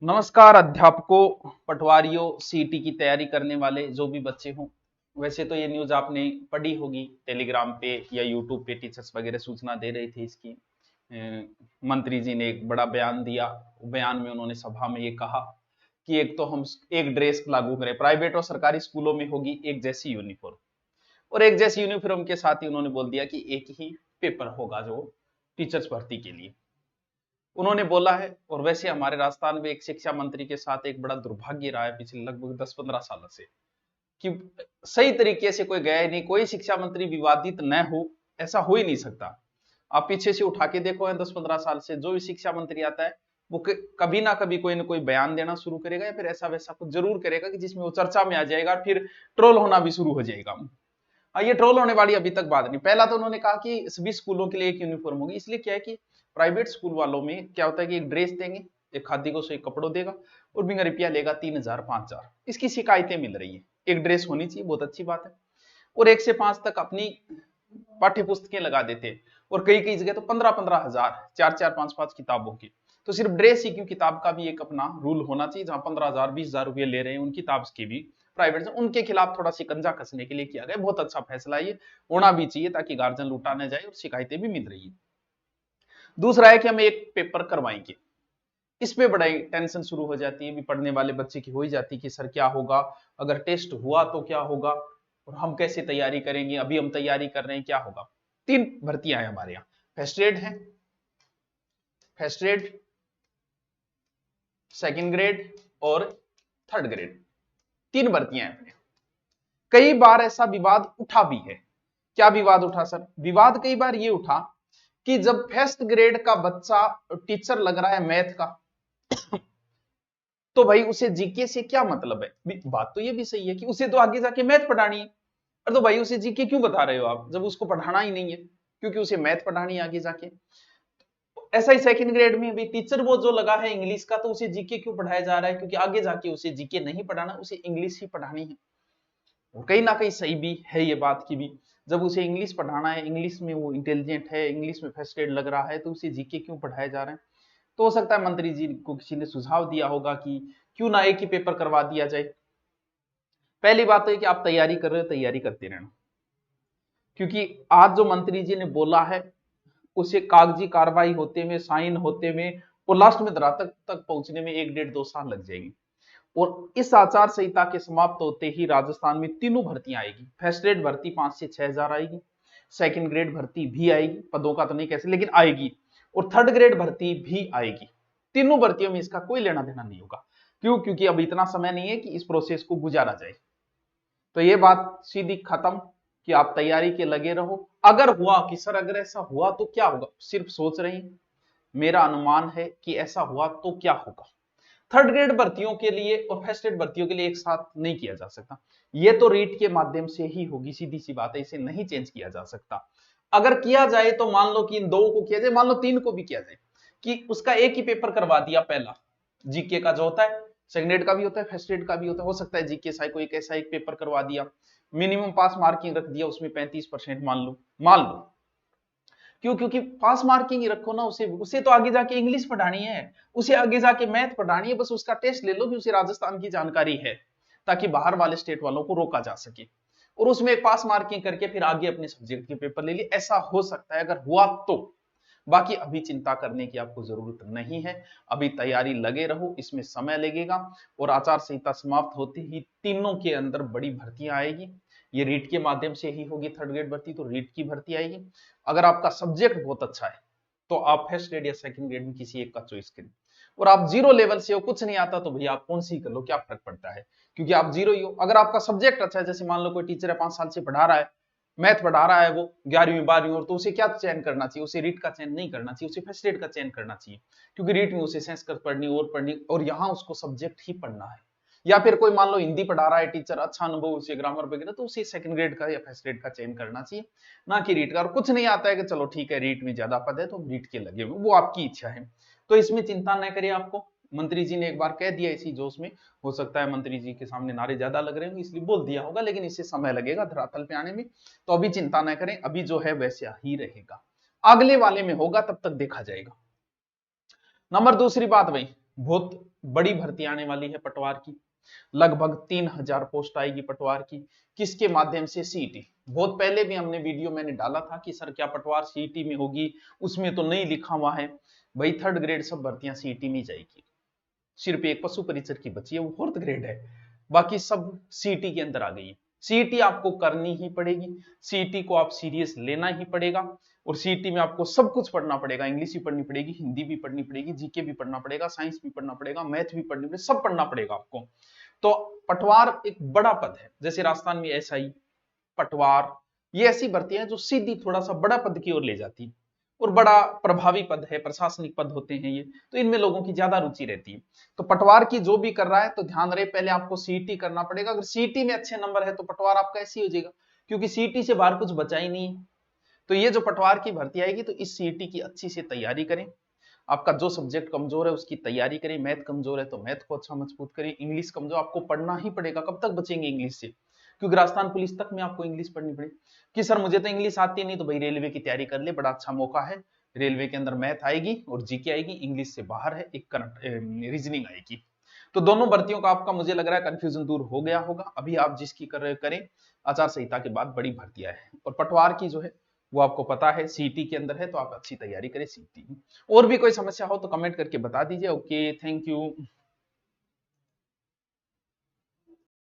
नमस्कार अध्यापकों, पटवारियों, सीईटी की तैयारी करने वाले जो भी बच्चे हों। वैसे तो ये न्यूज़ आपने पढ़ी होगी टेलीग्राम पे या यूट्यूब पे, टीचर्स वगैरह सूचना दे रहे थे इसकी। मंत्री जी ने एक बड़ा बयान दिया। बयान में उन्होंने सभा में ये कहा कि एक तो हम एक ड्रेस लागू करें, प्राइवेट और सरकारी स्कूलों में होगी एक जैसी यूनिफॉर्म, और एक जैसी यूनिफॉर्म के साथ ही उन्होंने बोल दिया कि एक ही पेपर होगा जो टीचर्स भर्ती के लिए उन्होंने बोला है। और वैसे हमारे राजस्थान में एक शिक्षा मंत्री के साथ एक बड़ा दुर्भाग्य रहा है पिछले लगभग 10-15 सालों से कि सही तरीके से कोई गया ही नहीं, कोई शिक्षा मंत्री विवादित न हो, ऐसा हो ही नहीं सकता। आप पीछे से उठा के देखो, 10-15 साल से जो भी शिक्षा मंत्री आता है वो कभी ना कभी कोई ना कोई बयान देना शुरू करेगा या फिर ऐसा वैसा कुछ जरूर करेगा कि जिसमें वो चर्चा में आ जाएगा और फिर ट्रोल होना भी शुरू हो जाएगा। हाँ, ये ट्रोल होने वाली अभी तक बात नहीं। पहला तो उन्होंने कहा कि सभी स्कूलों के लिए एक यूनिफॉर्म होगी। इसलिए क्या है कि प्राइवेट स्कूल वालों में क्या होता है कि एक ड्रेस देंगे, एक खादी को सही कपड़ों देगा और बिंगा रुपया लेगा 3,000 5,000। इसकी शिकायतें मिल रही है। एक ड्रेस होनी चाहिए, बहुत अच्छी बात है। और 1 से 5 तक अपनी पाठ्य पुस्तकें लगा देते हैं। और कई कई जगह तो 15-15 हजार, 4-4 5-5 किताबों की। तो सिर्फ ड्रेस ही क्यों, किताब का भी एक अपना रूल होना चाहिए। जहां 15,000 20,000 रुपये ले रहे हैं उन किताब के भी प्राइवेट से, उनके खिलाफ थोड़ा शिकंजा कसने के लिए किया गया। बहुत अच्छा फैसला ये होना भी चाहिए ताकि गार्जियन लूटा न जाए, और शिकायतें भी मिल रही है। दूसरा है कि हम एक पेपर करवाएंगे। इस पे बड़ा टेंशन शुरू हो जाती है, भी पढ़ने वाले बच्चे की हो ही जाती है कि सर क्या होगा, अगर टेस्ट हुआ तो क्या होगा, और हम कैसे तैयारी करेंगे, अभी हम तैयारी कर रहे हैं, क्या होगा। 3 भर्तियां हैं हमारे यहाँ। फर्स्ट ग्रेड है, फर्स्ट ग्रेड, सेकंड ग्रेड और थर्ड ग्रेड। 3 भर्तियां हैं। कई बार ऐसा विवाद उठा भी है। क्या विवाद उठा सर? विवाद कई बार ये उठा कि जब फर्स्ट ग्रेड का बच्चा टीचर लग रहा है मैथ का, तो भाई उसे जीके से क्या मतलब है। बात तो ये भी सही है कि उसे तो आगे जाके मैथ पढ़ानी है। और तो भाई उसे जीके क्यों बता रहे हो आप, जब उसको पढ़ाना ही नहीं है, क्योंकि उसे मैथ पढ़ानी है आगे जाके। ऐसा ही सेकंड ग्रेड में भी टीचर वो जो लगा है इंग्लिश का, तो उसे जीके क्यों पढ़ाया जा रहा है, क्योंकि आगे जाके उसे जीके नहीं पढ़ाना, उसे इंग्लिश ही पढ़ानी है। और कहीं ना कहीं सही भी है ये बात की भी, जब उसे इंग्लिश पढ़ाना है, इंग्लिश में वो इंटेलिजेंट है, इंग्लिश में फर्स्ट ग्रेड लग रहा है, तो उसे जीके क्यों पढ़ाया जा रहा है। तो हो सकता है मंत्री जी को किसी ने सुझाव दिया होगा कि क्यों ना एक ही पेपर करवा दिया जाए। पहली बात तो है कि आप तैयारी कर रहे हो, तैयारी करते रहना। क्योंकि आज जो मंत्री जी ने बोला है उसे कागजी कार्रवाई होते में, साइन होते में और लास्ट में धरातल तक पहुंचने में 1-1.5-2 साल लग जाएगी। और इस आचार संहिता के समाप्त होते ही राजस्थान में तीनों भर्तियां आएगी। फर्स्ट ग्रेड भर्ती 5 से 6 हजार आएगी, सेकंड ग्रेड भर्ती भी आएगी, पदों का तो नहीं कैसे लेकिन आएगी, और थर्ड ग्रेड भर्ती भी आएगी। तीनों भर्तियों में इसका कोई लेना देना नहीं होगा। क्यों? क्योंकि अब इतना समय नहीं है कि इस प्रोसेस को गुजारा जाए। तो ये बात सीधी खत्म कि आप तैयारी के लगे रहो। अगर हुआ कि सर अगर ऐसा हुआ तो क्या होगा, सिर्फ सोच रहे हैं। मेरा अनुमान है कि ऐसा हुआ तो क्या होगा। थर्ड ग्रेड भर्तियों के लिए और फर्स्ट ग्रेड भर्तियों के लिए एक साथ नहीं किया जा सकता। ये तो रीट के माध्यम से ही होगी, सीधी सी बात है, इसे नहीं चेंज किया जा सकता। अगर किया जाए तो मान लो कि इन 2 को किया जाए, मान लो 3 को भी किया जाए, कि उसका एक ही पेपर करवा दिया। पहला जीके का जो होता है, सेकंड ग्रेड का भी होता है, फर्स्ट ग्रेड का भी होता है। हो सकता है जीके साई को एक ऐसा एक पेपर करवा दिया, मिनिमम पास मार्किंग रख दिया उसमें 35% मान लो। क्यों? क्योंकि पास मार्किंग ही रखो ना, उसे तो आगे जाके इंग्लिश पढ़ानी है, उसे आगे जाके मैथ पढ़ानी है। बस उसका टेस्ट ले लो कि उसे राजस्थान की जानकारी है, ताकि बाहर वाले स्टेट वालों को रोका जा सके। और उसमें एक पास मार्किंग करके फिर आगे अपने सब्जेक्ट के पेपर ले लिए। ऐसा हो सकता है अगर हुआ तो। बाकी अभी चिंता करने की आपको जरूरत नहीं है। अभी तैयारी लगे रहो, इसमें समय लगेगा। और आचार संहिता समाप्त होते ही तीनों के अंदर बड़ी भर्तियां आएगी। ये रीट के माध्यम से ही होगी थर्ड ग्रेड भर्ती, तो रीट की भर्ती आएगी। अगर आपका सब्जेक्ट बहुत अच्छा है तो आप फर्स्ट ग्रेड या सेकंड ग्रेड में किसी एक का चॉइस करें। और आप जीरो लेवल से हो, कुछ नहीं आता, तो भैया आप कौन सी कर लो, क्या फर्क पड़ता है, क्योंकि आप जीरो ही हो। अगर आपका सब्जेक्ट अच्छा है, जैसे मान लो कोई टीचर है 5 साल से पढ़ा रहा है, मैथ पढ़ा रहा है वो 11वीं 12वीं, और तो उसे क्या चयन करना चाहिए, उसे रीट का चयन नहीं करना चाहिए, उसे फर्स्ट ग्रेड का चयन करना चाहिए। क्योंकि रीट में उसे संस्कृत पढ़नी और यहाँ उसको सब्जेक्ट ही पढ़ना है। या फिर कोई मान लो हिंदी पढ़ा रहा है टीचर, अच्छा अनुभव उसे ग्रामर वगैरह, तो उसे सेकंड ग्रेड का या फर्स्ट ग्रेड का चयन करना चाहिए, ना कि रीट का। और कुछ नहीं आता है कि चलो ठीक है रीट में ज्यादा पद है तो रीट के लगे हुए, वो आपकी इच्छा है। तो इसमें चिंता न करिए। आपको मंत्री जी ने एक बार कह दिया इसी जोश में, हो सकता है मंत्री जी के सामने नारे ज्यादा लग रहे होंगे इसलिए बोल दिया होगा, लेकिन इससे समय लगेगा धरातल पे आने में। तो अभी चिंता न करें, अभी जो है वैसा ही रहेगा। अगले वाले में होगा, तब तक देखा जाएगा। नंबर दूसरी बात भाई, बहुत बड़ी भर्ती आने वाली है पटवार की, लगभग 3000 पोस्ट आएगी पटवार की। किसके माध्यम से? सीईटी। बहुत पहले भी हमने वीडियो मैंने डाला था कि सर क्या पटवार सीईटी में होगी, उसमें तो नहीं लिखा हुआ है। भाई 3rd ग्रेड सब भर्तियां सीईटी में जाएगी, सिर्फ एक पशु परिचर की बची है, वो 4th ग्रेड है, बाकी सब सीईटी के अंदर आ गई है। सीईटी आपको करनी ही पड़ेगी, सीईटी को आप सीरियस लेना ही पड़ेगा, और सीईटी में आपको सब कुछ पढ़ना पड़ेगा, इंग्लिश भी पढ़नी पड़ेगी, हिंदी भी पढ़नी पड़ेगी, जीके भी पढ़ना पड़ेगा, साइंस भी पढ़ना पड़ेगा, मैथ भी पढ़नी पड़ेगी, सब पढ़ना पड़ेगा आपको। तो पटवार एक बड़ा पद है, जैसे राजस्थान में एसआई, पटवार, ये ऐसी भर्तियां हैं जो सीधी थोड़ा सा बड़ा पद की ओर ले जाती है, और बड़ा प्रभावी पद है, प्रशासनिक पद होते हैं ये, तो इनमें लोगों की ज्यादा रुचि रहती है। तो पटवार की जो भी कर रहा है तो ध्यान रहे, पहले आपको सीईटी करना पड़ेगा। अगर सीईटी में अच्छे नंबर है तो पटवार आपका ऐसे ही हो जाएगा, क्योंकि सीईटी से बाहर कुछ बचा ही नहीं है। तो ये जो पटवार की भर्ती आएगी तो इस सीईटी की अच्छी से तैयारी करें। आपका जो सब्जेक्ट कमजोर है उसकी तैयारी करें, मैथ कमजोर है तो मैथ को अच्छा मजबूत करें, इंग्लिश कमजोर, आपको पढ़ना ही पड़ेगा। कब तक बचेंगे इंग्लिश से? क्योंकि राजस्थान पुलिस तक में आपको इंग्लिश पढ़नी पड़ेगी। कि सर मुझे तो इंग्लिश आती नहीं, तो भाई रेलवे की तैयारी कर ले, बड़ा अच्छा मौका है। रेलवे के अंदर मैथ आएगी और जीके आएगी, इंग्लिश से बाहर है, एक करंट रीजनिंग आएगी। तो दोनों भर्तियों का आपका मुझे लग रहा है कंफ्यूजन दूर हो गया होगा। अभी आप जिसकी कर रहे करें, आचार संहिता के बाद बड़ी भर्तियां हैं, और पटवार की जो है वो आपको पता है सीईटी के अंदर है, तो आप अच्छी तैयारी करें सीईटी। और भी कोई समस्या हो तो कमेंट करके बता दीजिए। Okay, thank you.